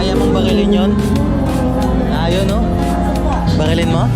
Kaya mong barilin yun? Ayun, no? Barilin mo?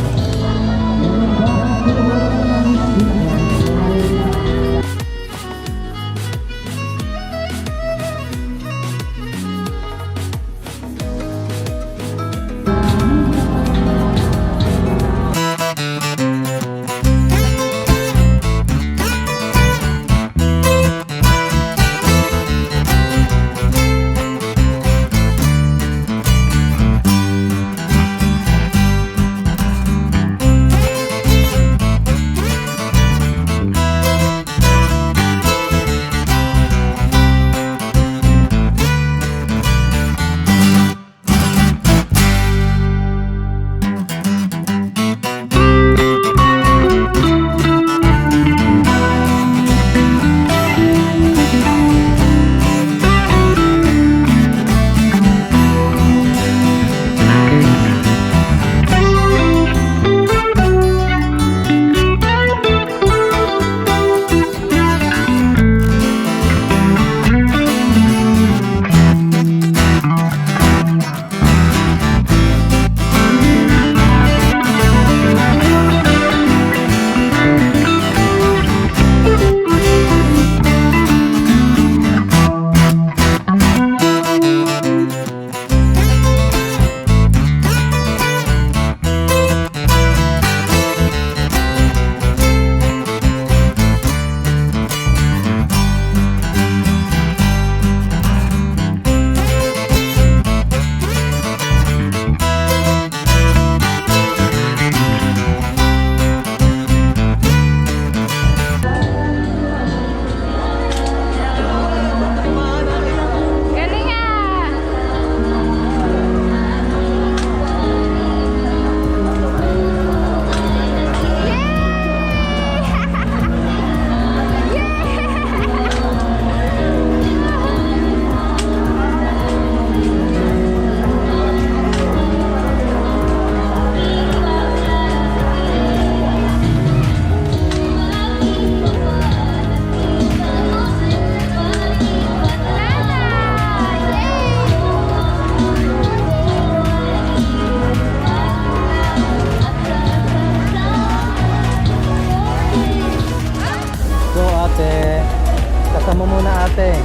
mo muna ate.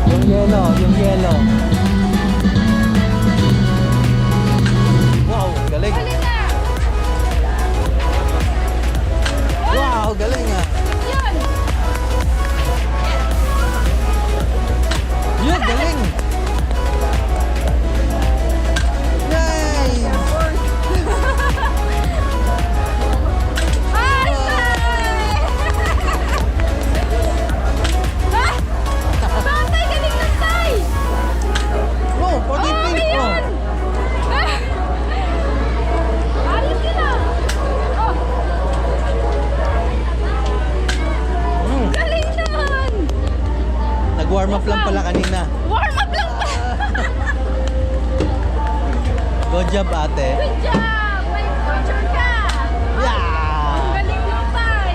Yung yelo, yung yelo. Wow, galing. Wow, galing ah. Yun, galing. Nice. Oh, 14 feet po. Galing naman! Nag-warm up lang pala kanina. Warm up lang pa! Good job ate. Good job! May picture ka! Yeah! Ang galing mo, Tay!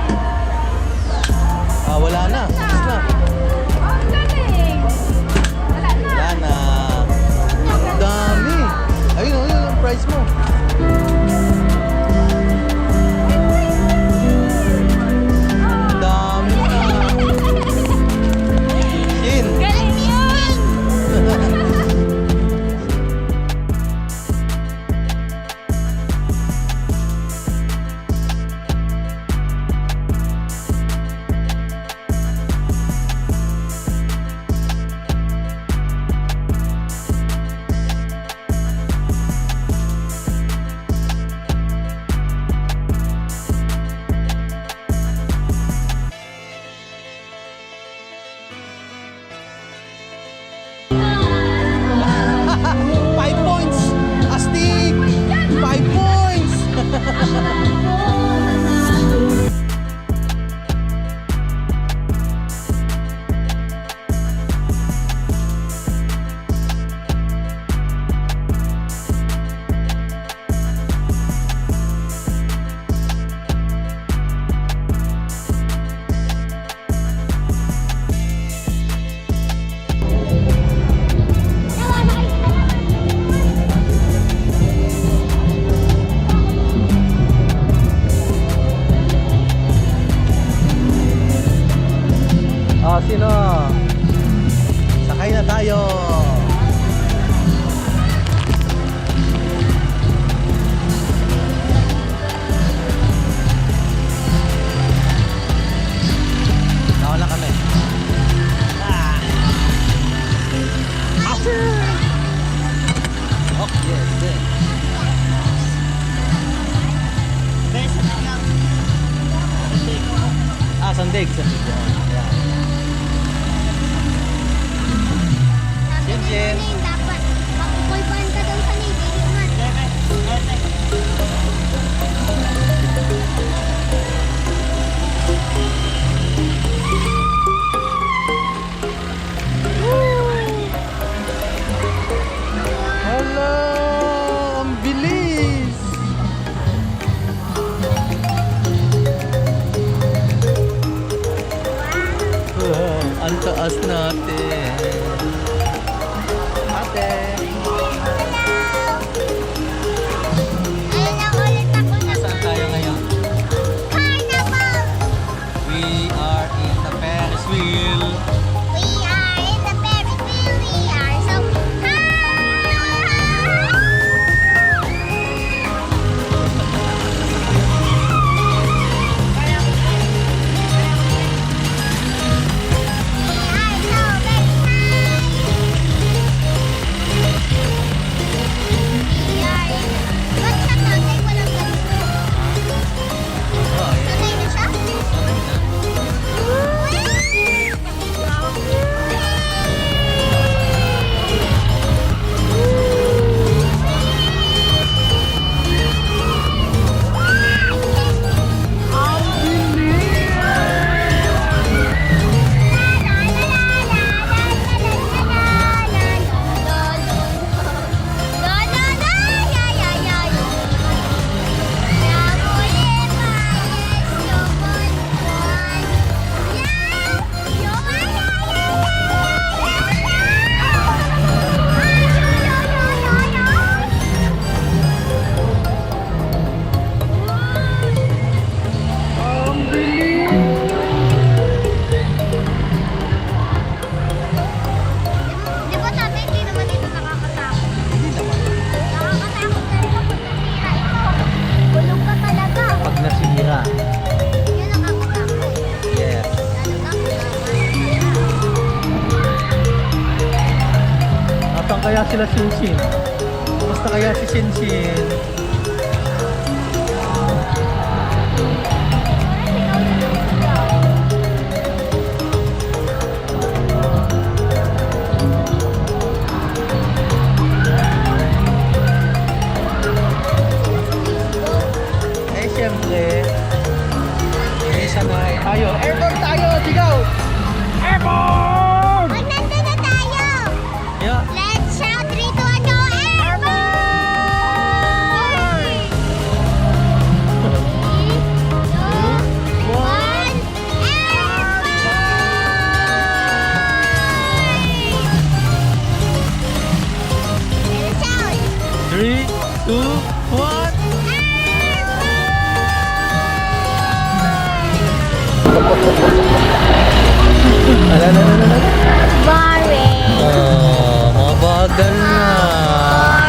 Ah, wala na. Tapos na. Ang galing! Wala na! Wala na. Ang dami. Ayun, ayun yung price mo. Ang dami na. Shin. Galing yun! Five points! Astig! 5 points! Casino. Sakay na tayo. Nawala kami. Oh, yes, yes. Sandig. Yeah. Jin. Dapat makupulpuan ka daw sa Navy. Hala, ang bilis. Wow, ang taas natin. Ate. Ayun na ulit ako na. Saan tayo ngayon? Carnaval! We are in the Ferris wheel. We are in the Ferris wheel. We are so high! Oh, yeah. Di ba sabi, hindi naman ito nakakatakot? Hindi naman. Nakakatakot na rin kapag nasira ito. Bulog ka talaga. Pag nasira. Yun nakakatakot. Yes. Lalo na kung Nasaan kaya sila Shinshin? Kumusta kaya si Shinshin? Eh, syempre. Eh, sanay. Tayo. Airborne tayo! Sigaw! Airborne! Pag nandun na tayo, Yeah. let's shout 3, 2, 1, go! Airborne! 3, 2, 1, Airborne! Let's shout! 3, 2, 1. Ala. Boring! Oh, mabagal na.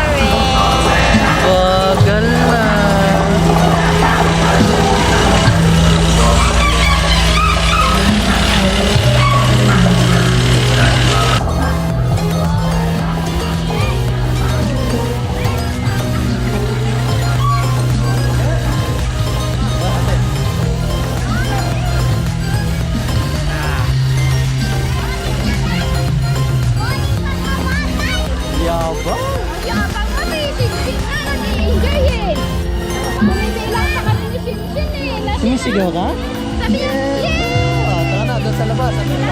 Boring! Bagal na. Yabang. Yabang mo si Shinshin nga, nag-i-enjoy eh. Kumiti lang sa kami ni Shinshin eh. Sumisigaw ka? Sabi niya, yeah! Tara na, doon sa labas. Sabi na,